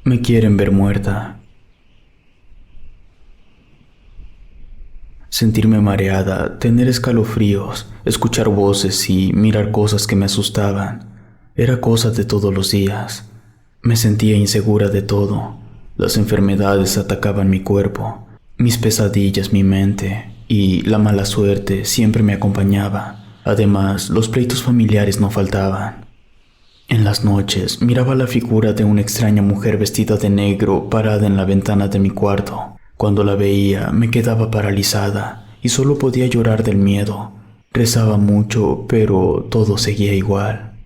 Me quieren ver muerta. Sentirme mareada, tener escalofríos, escuchar voces y mirar cosas que me asustaban. Era cosa de todos los días. Me sentía insegura de todo. Las enfermedades atacaban mi cuerpo, mis pesadillas mi mente, y la mala suerte siempre me acompañaba. Además, los pleitos familiares no faltaban. En las noches miraba la figura de una extraña mujer vestida de negro parada en la ventana de mi cuarto. Cuando la veía me quedaba paralizada y solo podía llorar del miedo. Rezaba mucho, pero todo seguía igual.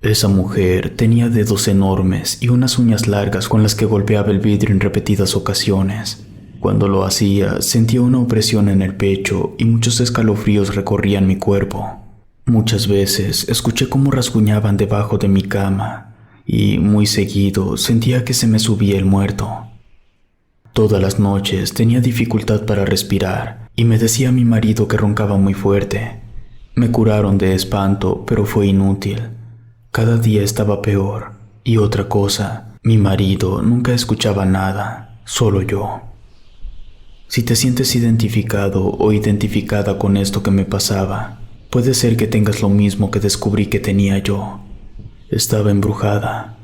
Esa mujer tenía dedos enormes y unas uñas largas con las que golpeaba el vidrio en repetidas ocasiones. Cuando lo hacía, sentía una opresión en el pecho y muchos escalofríos recorrían mi cuerpo. Muchas veces escuché cómo rasguñaban debajo de mi cama y muy seguido sentía que se me subía el muerto. Todas las noches tenía dificultad para respirar y me decía mi marido que roncaba muy fuerte. Me curaron de espanto, pero fue inútil. Cada día estaba peor. Y otra cosa, mi marido nunca escuchaba nada, solo yo. Si te sientes identificado o identificada con esto que me pasaba, puede ser que tengas lo mismo que descubrí que tenía yo. Estaba embrujada.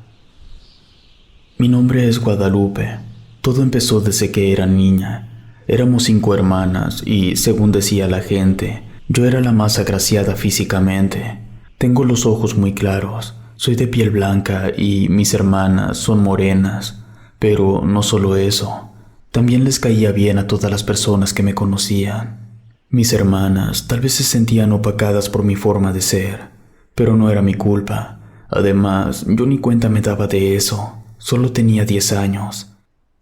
Mi nombre es Guadalupe. Todo empezó desde que era niña. Éramos 5 hermanas y, según decía la gente, yo era la más agraciada físicamente. Tengo los ojos muy claros, soy de piel blanca y mis hermanas son morenas. Pero no solo eso, también les caía bien a todas las personas que me conocían. Mis hermanas tal vez se sentían opacadas por mi forma de ser, pero no era mi culpa. Además, yo ni cuenta me daba de eso, solo tenía 10 años.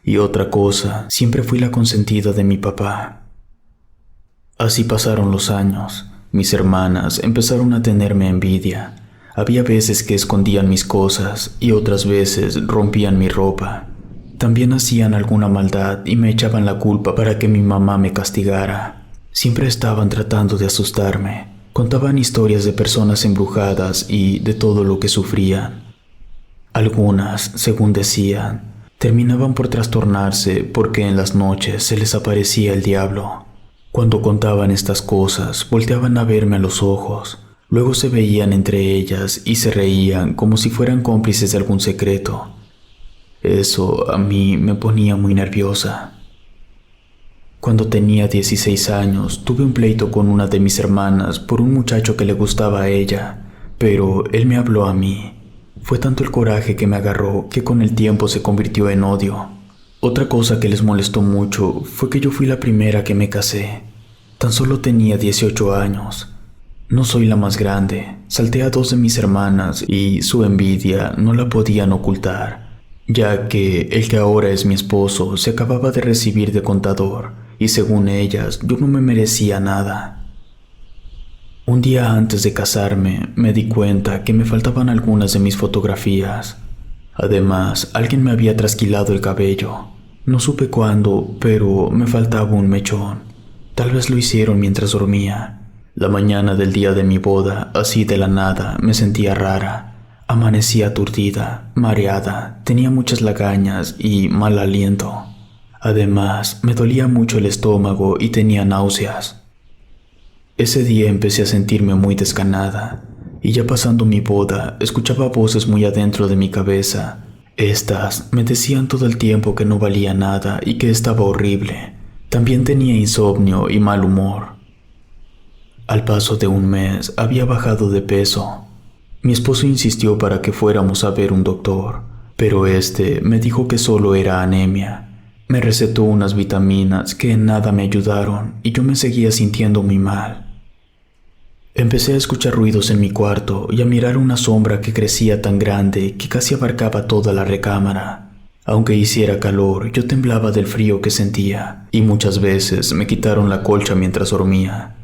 Y otra cosa, siempre fui la consentida de mi papá. Así pasaron los años. Mis hermanas empezaron a tenerme envidia. Había veces que escondían mis cosas y otras veces rompían mi ropa. También hacían alguna maldad y me echaban la culpa para que mi mamá me castigara. Siempre estaban tratando de asustarme. Contaban historias de personas embrujadas y de todo lo que sufrían. Algunas, según decían, terminaban por trastornarse porque en las noches se les aparecía el diablo. Cuando contaban estas cosas, volteaban a verme a los ojos. Luego se veían entre ellas y se reían como si fueran cómplices de algún secreto. Eso a mí me ponía muy nerviosa. Cuando tenía 16 años, tuve un pleito con una de mis hermanas por un muchacho que le gustaba a ella, pero él me habló a mí. Fue tanto el coraje que me agarró que con el tiempo se convirtió en odio. Otra cosa que les molestó mucho fue que yo fui la primera que me casé. Tan solo tenía 18 años. No soy la más grande. Salté a 2 de mis hermanas y su envidia no la podían ocultar, ya que el que ahora es mi esposo se acababa de recibir de contador y según ellas yo no me merecía nada. Un día antes de casarme me di cuenta que me faltaban algunas de mis fotografías. Además, alguien me había trasquilado el cabello. No supe cuándo, pero me faltaba un mechón. Tal vez lo hicieron mientras dormía. La mañana del día de mi boda, así de la nada, me sentía rara. Amanecía aturdida, mareada, tenía muchas lagañas y mal aliento. Además, me dolía mucho el estómago y tenía náuseas. Ese día empecé a sentirme muy desganada, y ya pasando mi boda, escuchaba voces muy adentro de mi cabeza. Estas me decían todo el tiempo que no valía nada y que estaba horrible. También tenía insomnio y mal humor. Al paso de un mes había bajado de peso. Mi esposo insistió para que fuéramos a ver un doctor, pero este me dijo que solo era anemia. Me recetó unas vitaminas que en nada me ayudaron y yo me seguía sintiendo muy mal. Empecé a escuchar ruidos en mi cuarto y a mirar una sombra que crecía tan grande que casi abarcaba toda la recámara. Aunque hiciera calor, yo temblaba del frío que sentía y muchas veces me quitaron la colcha mientras dormía.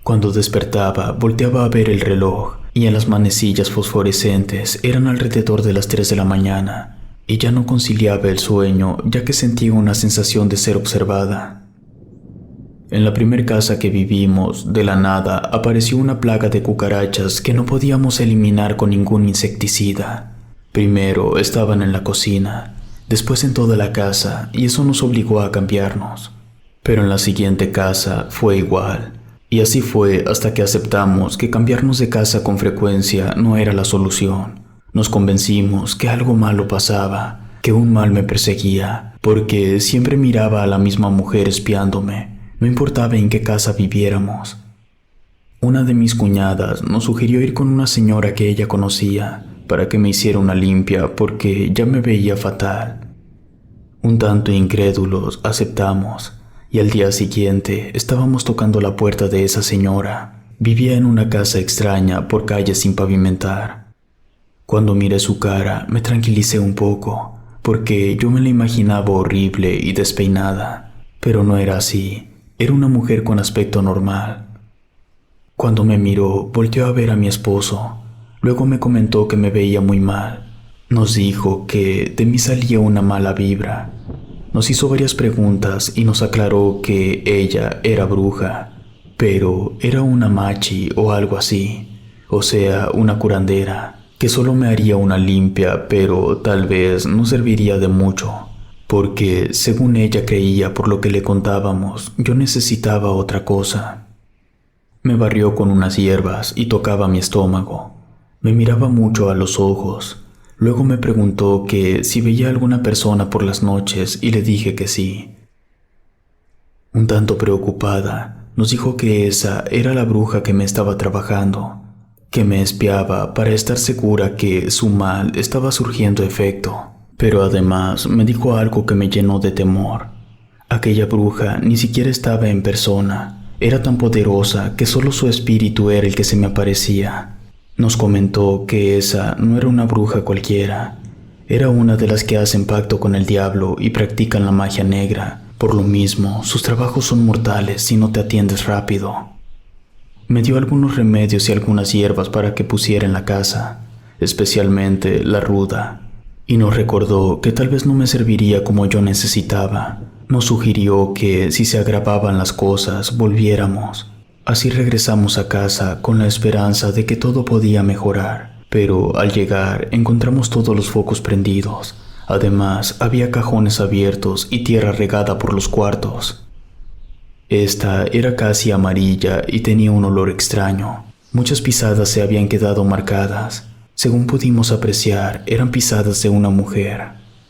Cuando despertaba, volteaba a ver el reloj y en las manecillas fosforescentes eran alrededor de las 3 de la mañana y ya no conciliaba el sueño ya que sentía una sensación de ser observada. En la primer casa que vivimos, de la nada, apareció una plaga de cucarachas que no podíamos eliminar con ningún insecticida. Primero estaban en la cocina, después en toda la casa, y eso nos obligó a cambiarnos. Pero en la siguiente casa fue igual, y así fue hasta que aceptamos que cambiarnos de casa con frecuencia no era la solución. Nos convencimos que algo malo pasaba, que un mal me perseguía, porque siempre miraba a la misma mujer espiándome, no importaba en qué casa viviéramos. Una de mis cuñadas nos sugirió ir con una señora que ella conocía para que me hiciera una limpia porque ya me veía fatal. Un tanto incrédulos aceptamos y al día siguiente estábamos tocando la puerta de esa señora. Vivía en una casa extraña por calles sin pavimentar. Cuando miré su cara me tranquilicé un poco porque yo me la imaginaba horrible y despeinada, pero no era así, era una mujer con aspecto normal. Cuando me miró, volteó a ver a mi esposo. Luego me comentó que me veía muy mal. Nos dijo que de mí salía una mala vibra. Nos hizo varias preguntas y nos aclaró que ella era bruja, pero era una machi o algo así, o sea, una curandera, que solo me haría una limpia, pero tal vez no serviría de mucho, porque según ella creía por lo que le contábamos, yo necesitaba otra cosa. Me barrió con unas hierbas y tocaba mi estómago. Me miraba mucho a los ojos. Luego me preguntó que si veía a alguna persona por las noches y le dije que sí. Un tanto preocupada, nos dijo que esa era la bruja que me estaba trabajando, que me espiaba para estar segura que su mal estaba surgiendo efecto. Pero además me dijo algo que me llenó de temor. Aquella bruja ni siquiera estaba en persona. Era tan poderosa que solo su espíritu era el que se me aparecía. Nos comentó que esa no era una bruja cualquiera. Era una de las que hacen pacto con el diablo y practican la magia negra. Por lo mismo, sus trabajos son mortales si no te atiendes rápido. Me dio algunos remedios y algunas hierbas para que pusiera en la casa, especialmente la ruda, y nos recordó que tal vez no me serviría como yo necesitaba. Nos sugirió que si se agravaban las cosas, volviéramos. Así regresamos a casa con la esperanza de que todo podía mejorar, pero al llegar encontramos todos los focos prendidos. Además, había cajones abiertos y tierra regada por los cuartos. Esta era casi amarilla y tenía un olor extraño. Muchas pisadas se habían quedado marcadas. Según pudimos apreciar, eran pisadas de una mujer.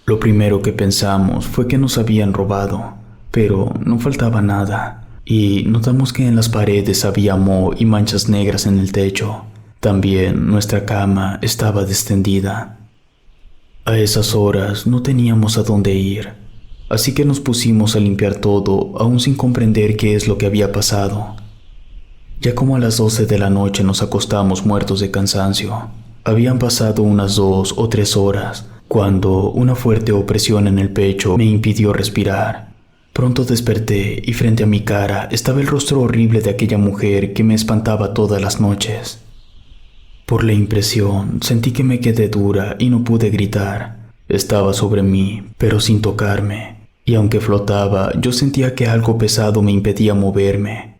Lo primero que pensamos fue que nos habían robado, pero no faltaba nada, y notamos que en las paredes había moho y manchas negras en el techo. También nuestra cama estaba descendida. A esas horas no teníamos a dónde ir, así que nos pusimos a limpiar todo, aún sin comprender qué es lo que había pasado. Ya como a las 12 de la noche nos acostamos muertos de cansancio. Habían pasado unas 2 o 3 horas, cuando una fuerte opresión en el pecho me impidió respirar. Pronto desperté y frente a mi cara estaba el rostro horrible de aquella mujer que me espantaba todas las noches. Por la impresión, sentí que me quedé dura y no pude gritar. Estaba sobre mí, pero sin tocarme, y aunque flotaba, yo sentía que algo pesado me impedía moverme.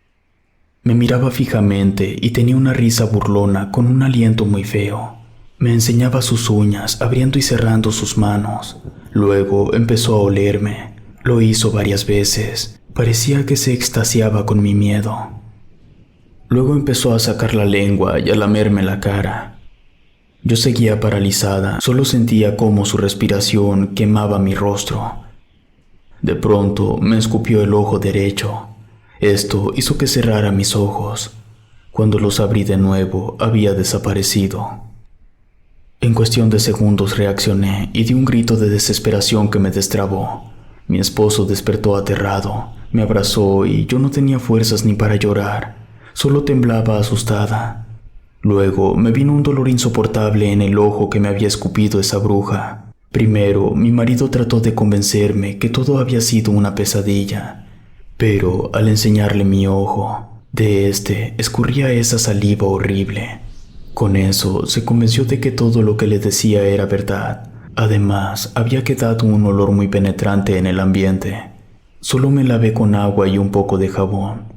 Me miraba fijamente y tenía una risa burlona con un aliento muy feo. Me enseñaba sus uñas, abriendo y cerrando sus manos. Luego empezó a olerme. Lo hizo varias veces. Parecía que se extasiaba con mi miedo. Luego empezó a sacar la lengua y a lamerme la cara. Yo seguía paralizada, solo sentía cómo su respiración quemaba mi rostro. De pronto me escupió el ojo derecho. Esto hizo que cerrara mis ojos. Cuando los abrí de nuevo, había desaparecido. En cuestión de segundos reaccioné y di un grito de desesperación que me destrabó. Mi esposo despertó aterrado, me abrazó y yo no tenía fuerzas ni para llorar, solo temblaba asustada. Luego me vino un dolor insoportable en el ojo que me había escupido esa bruja. Primero, mi marido trató de convencerme que todo había sido una pesadilla, pero al enseñarle mi ojo, de este escurría esa saliva horrible. Con eso se convenció de que todo lo que le decía era verdad. Además, había quedado un olor muy penetrante en el ambiente. Solo me lavé con agua y un poco de jabón.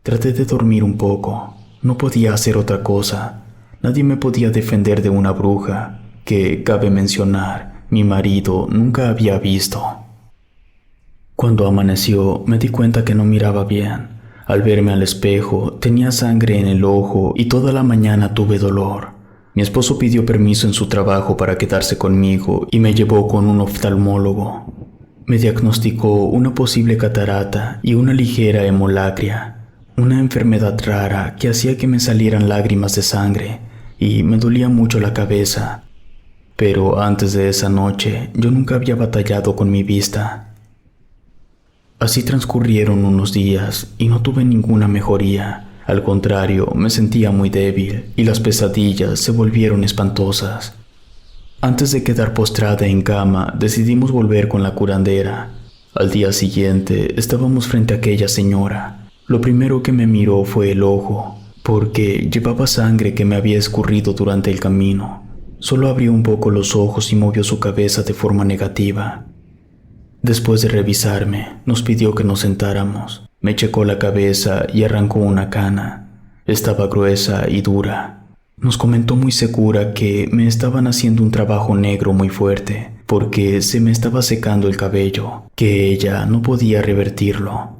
Traté de dormir un poco. No podía hacer otra cosa. Nadie me podía defender de una bruja. que, cabe mencionar, mi marido nunca había visto. Cuando amaneció, me di cuenta que no miraba bien. Al verme al espejo, tenía sangre en el ojo y toda la mañana tuve dolor. Mi esposo pidió permiso en su trabajo para quedarse conmigo y me llevó con un oftalmólogo. Me diagnosticó una posible catarata y una ligera hemolacria, una enfermedad rara que hacía que me salieran lágrimas de sangre y me dolía mucho la cabeza. Pero antes de esa noche, yo nunca había batallado con mi vista. Así transcurrieron unos días y no tuve ninguna mejoría. Al contrario, me sentía muy débil y las pesadillas se volvieron espantosas. Antes de quedar postrada en cama, decidimos volver con la curandera. Al día siguiente, estábamos frente a aquella señora. Lo primero que me miró fue el ojo, porque llevaba sangre que me había escurrido durante el camino. Solo abrió un poco los ojos y movió su cabeza de forma negativa. Después de revisarme, nos pidió que nos sentáramos. Me checó la cabeza y arrancó una cana. Estaba gruesa y dura. Nos comentó muy segura que me estaban haciendo un trabajo negro muy fuerte, porque se me estaba secando el cabello, que ella no podía revertirlo.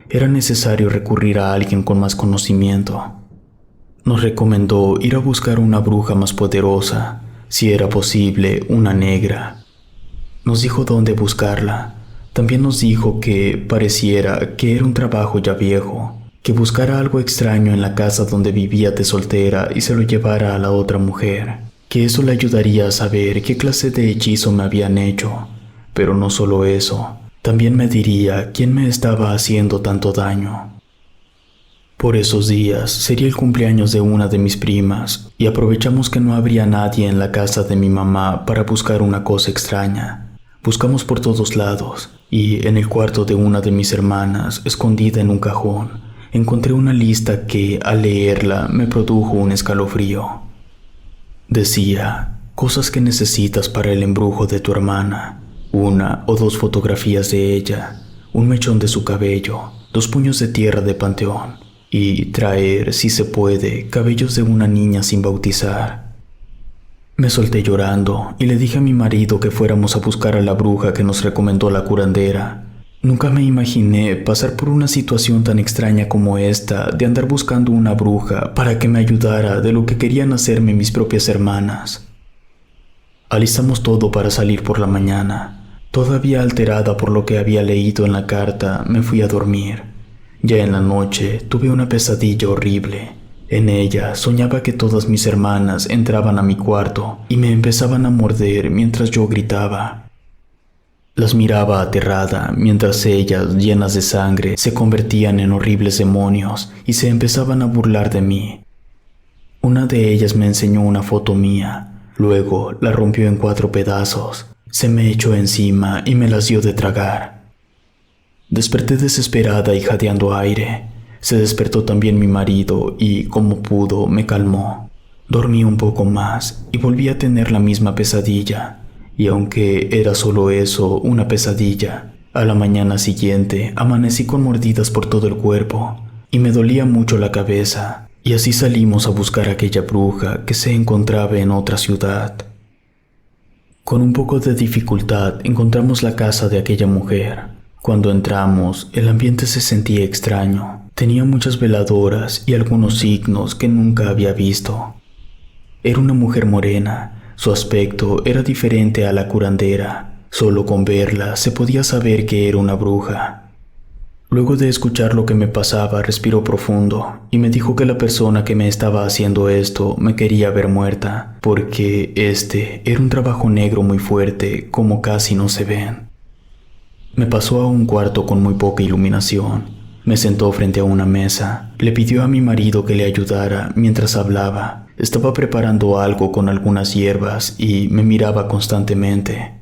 Era necesario recurrir a alguien con más conocimiento. Nos recomendó ir a buscar una bruja más poderosa, si era posible, una negra. Nos dijo dónde buscarla. También nos dijo que pareciera que era un trabajo ya viejo, que buscara algo extraño en la casa donde vivía de soltera y se lo llevara a la otra mujer, que eso le ayudaría a saber qué clase de hechizo me habían hecho. Pero no solo eso, también me diría quién me estaba haciendo tanto daño. Por esos días sería el cumpleaños de una de mis primas y aprovechamos que no habría nadie en la casa de mi mamá para buscar una cosa extraña. Buscamos por todos lados y en el cuarto de una de mis hermanas, escondida en un cajón, encontré una lista que, al leerla, me produjo un escalofrío. Decía, cosas que necesitas para el embrujo de tu hermana, 1 o 2 fotografías de ella, un mechón de su cabello, 2 puños de tierra de panteón y traer, si se puede, cabellos de una niña sin bautizar. Me solté llorando y le dije a mi marido que fuéramos a buscar a la bruja que nos recomendó la curandera. Nunca me imaginé pasar por una situación tan extraña como esta de andar buscando una bruja para que me ayudara de lo que querían hacerme mis propias hermanas. Alistamos todo para salir por la mañana. Todavía alterada por lo que había leído en la carta, me fui a dormir. Ya en la noche tuve una pesadilla horrible. En ella soñaba que todas mis hermanas entraban a mi cuarto y me empezaban a morder mientras yo gritaba. Las miraba aterrada mientras ellas, llenas de sangre, se convertían en horribles demonios y se empezaban a burlar de mí. Una de ellas me enseñó una foto mía, luego la rompió en 4 pedazos, se me echó encima y me las dio de tragar. Desperté desesperada y jadeando aire. Se despertó también mi marido y, como pudo, me calmó. Dormí un poco más y volví a tener la misma pesadilla. Y aunque era solo eso, una pesadilla, a la mañana siguiente amanecí con mordidas por todo el cuerpo y me dolía mucho la cabeza. Y así salimos a buscar a aquella bruja que se encontraba en otra ciudad. Con un poco de dificultad encontramos la casa de aquella mujer. Cuando entramos, el ambiente se sentía extraño. Tenía muchas veladoras y algunos signos que nunca había visto. Era una mujer morena. Su aspecto era diferente a la curandera. Solo con verla se podía saber que era una bruja. Luego de escuchar lo que me pasaba, respiró profundo y me dijo que la persona que me estaba haciendo esto me quería ver muerta, porque este era un trabajo negro muy fuerte, como casi no se ven. Me pasó a un cuarto con muy poca iluminación. Me sentó frente a una mesa. Le pidió a mi marido que le ayudara mientras hablaba. Estaba preparando algo con algunas hierbas y me miraba constantemente.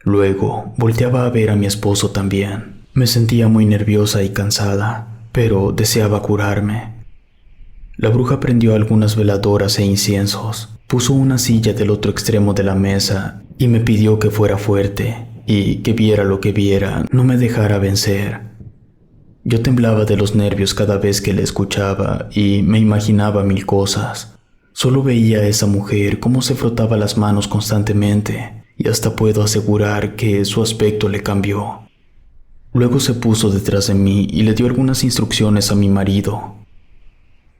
Luego volteaba a ver a mi esposo también. Me sentía muy nerviosa y cansada, pero deseaba curarme. La bruja prendió algunas veladoras e inciensos. Puso una silla del otro extremo de la mesa y me pidió que fuera fuerte y que viera lo que viera, no me dejara vencer. Yo temblaba de los nervios cada vez que le escuchaba y me imaginaba 1000 cosas. Solo veía a esa mujer cómo se frotaba las manos constantemente y hasta puedo asegurar que su aspecto le cambió. Luego se puso detrás de mí y le dio algunas instrucciones a mi marido.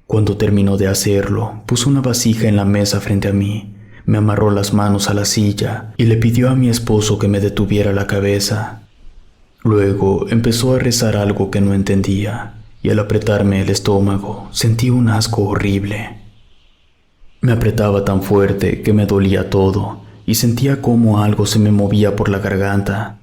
Cuando terminó de hacerlo, puso una vasija en la mesa frente a mí, me amarró las manos a la silla y le pidió a mi esposo que me detuviera la cabeza. Luego empezó a rezar algo que no entendía y al apretarme el estómago sentí un asco horrible. Me apretaba tan fuerte que me dolía todo y sentía como algo se me movía por la garganta.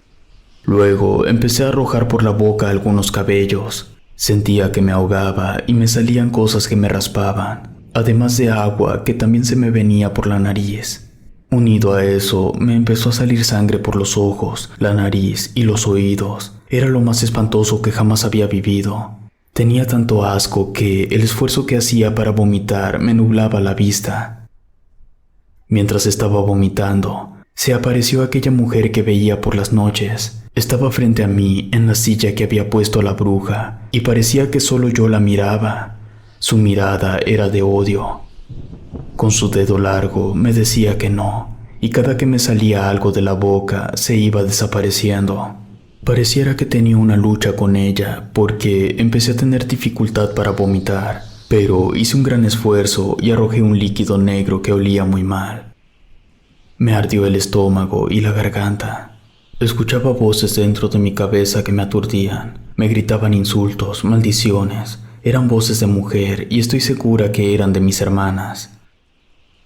Luego empecé a arrojar por la boca algunos cabellos. Sentía que me ahogaba y me salían cosas que me raspaban, además de agua que también se me venía por la nariz. Unido a eso, me empezó a salir sangre por los ojos, la nariz y los oídos. Era lo más espantoso que jamás había vivido. Tenía tanto asco que el esfuerzo que hacía para vomitar me nublaba la vista. Mientras estaba vomitando, se apareció aquella mujer que veía por las noches. Estaba frente a mí en la silla que había puesto la bruja y parecía que solo yo la miraba. Su mirada era de odio. Con su dedo largo me decía que no, y cada que me salía algo de la boca se iba desapareciendo. Pareciera que tenía una lucha con ella porque empecé a tener dificultad para vomitar, pero hice un gran esfuerzo y arrojé un líquido negro que olía muy mal. Me ardió el estómago y la garganta. Escuchaba voces dentro de mi cabeza que me aturdían. Me gritaban insultos, maldiciones. Eran voces de mujer y estoy segura que eran de mis hermanas.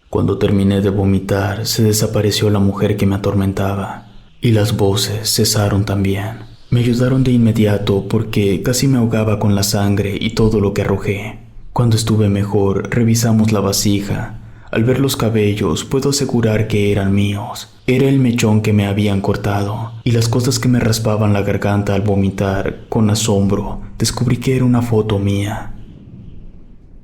Cuando terminé de vomitar, se desapareció la mujer que me atormentaba y las voces cesaron también. Me ayudaron de inmediato porque casi me ahogaba con la sangre y todo lo que arrojé. Cuando estuve mejor, revisamos la vasija. Al ver los cabellos, puedo asegurar que eran míos. Era el mechón que me habían cortado, y las cosas que me raspaban la garganta al vomitar, con asombro, descubrí que era una foto mía.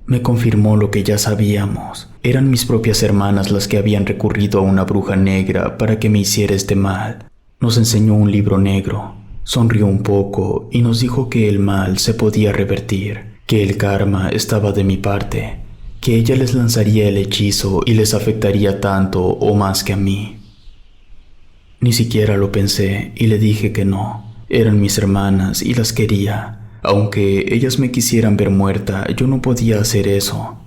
Me confirmó lo que ya sabíamos. Eran mis propias hermanas las que habían recurrido a una bruja negra para que me hiciera este mal. Nos enseñó un libro negro, sonrió un poco y nos dijo que el mal se podía revertir, que el karma estaba de mi parte, que ella les lanzaría el hechizo y les afectaría tanto o más que a mí. Ni siquiera lo pensé y le dije que no. Eran mis hermanas y las quería. Aunque ellas me quisieran ver muerta, yo no podía hacer eso.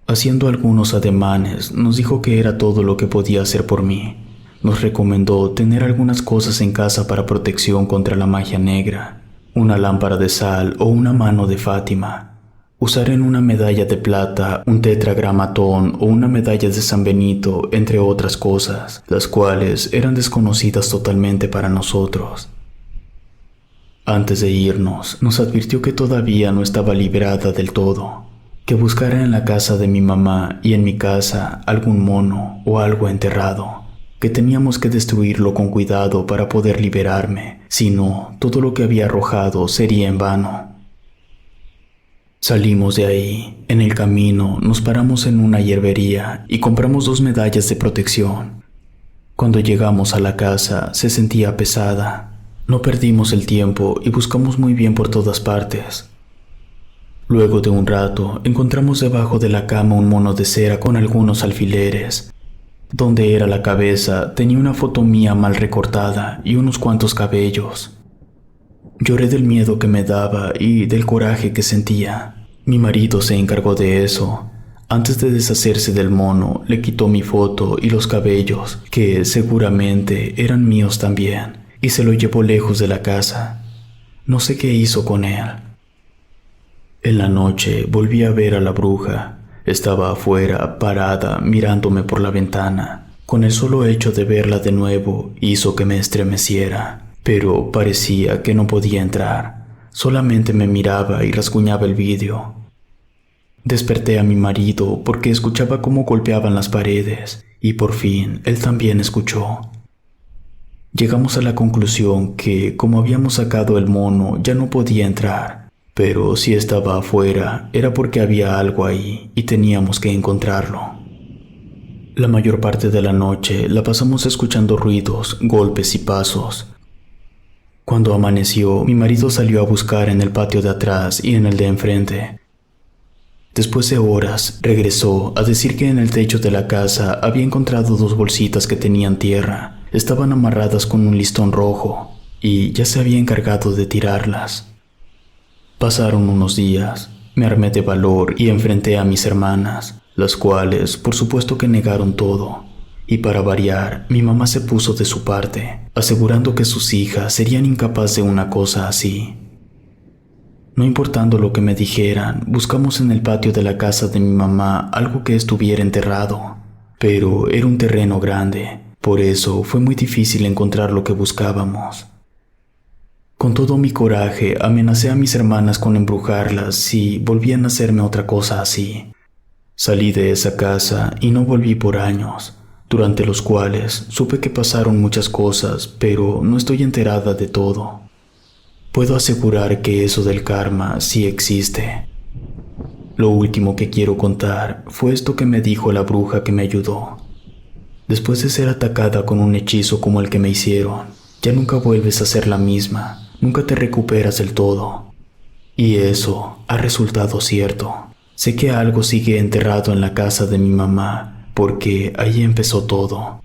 Haciendo algunos ademanes, nos dijo que era todo lo que podía hacer por mí. Nos recomendó tener algunas cosas en casa para protección contra la magia negra, una lámpara de sal o una mano de Fátima. Usar en una medalla de plata un tetragramatón o una medalla de San Benito, entre otras cosas, las cuales eran desconocidas totalmente para nosotros. Antes de irnos, nos advirtió que todavía no estaba liberada del todo, que buscara en la casa de mi mamá y en mi casa algún mono o algo enterrado, que teníamos que destruirlo con cuidado para poder liberarme, si no, todo lo que había arrojado sería en vano. Salimos de ahí. En el camino nos paramos en una hierbería y compramos 2 medallas de protección. Cuando llegamos a la casa se sentía pesada. No perdimos el tiempo y buscamos muy bien por todas partes. Luego de un rato encontramos debajo de la cama un mono de cera con algunos alfileres. Donde era la cabeza tenía una foto mía mal recortada y unos cuantos cabellos. Lloré del miedo que me daba y del coraje que sentía. Mi marido se encargó de eso. Antes de deshacerse del mono, le quitó mi foto y los cabellos, que seguramente eran míos también, y se lo llevó lejos de la casa. No sé qué hizo con él. En la noche volví a ver a la bruja. Estaba afuera, parada, mirándome por la ventana. Con el solo hecho de verla de nuevo hizo que me estremeciera. Pero parecía que no podía entrar. Solamente me miraba y rasguñaba el vidrio. Desperté a mi marido porque escuchaba cómo golpeaban las paredes y por fin él también escuchó. Llegamos a la conclusión que como habíamos sacado el mono ya no podía entrar, pero si estaba afuera era porque había algo ahí y teníamos que encontrarlo. La mayor parte de la noche la pasamos escuchando ruidos, golpes y pasos. Cuando amaneció, mi marido salió a buscar en el patio de atrás y en el de enfrente. Después de horas, regresó a decir que en el techo de la casa había encontrado 2 bolsitas que tenían tierra. Estaban amarradas con un listón rojo y ya se había encargado de tirarlas. Pasaron unos días. Me armé de valor y enfrenté a mis hermanas, las cuales, por supuesto que negaron todo. Y para variar, mi mamá se puso de su parte, asegurando que sus hijas serían incapaces de una cosa así. No importando lo que me dijeran, buscamos en el patio de la casa de mi mamá algo que estuviera enterrado, pero era un terreno grande, por eso fue muy difícil encontrar lo que buscábamos. Con todo mi coraje, amenacé a mis hermanas con embrujarlas si volvían a hacerme otra cosa así. Salí de esa casa y no volví por años, durante los cuales supe que pasaron muchas cosas, pero no estoy enterada de todo. Puedo asegurar que eso del karma sí existe. Lo último que quiero contar fue esto que me dijo la bruja que me ayudó. Después de ser atacada con un hechizo como el que me hicieron, ya nunca vuelves a ser la misma. Nunca te recuperas del todo. Y eso ha resultado cierto. Sé que algo sigue enterrado en la casa de mi mamá, porque ahí empezó todo.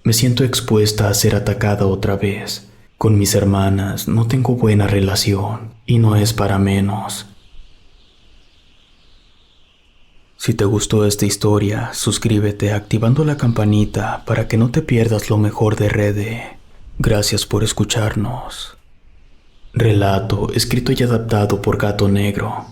Me siento expuesta a ser atacada otra vez. Con mis hermanas no tengo buena relación, y no es para menos. Si te gustó esta historia, suscríbete activando la campanita para que no te pierdas lo mejor de Rede. Gracias por escucharnos. Relato escrito y adaptado por Gato Negro.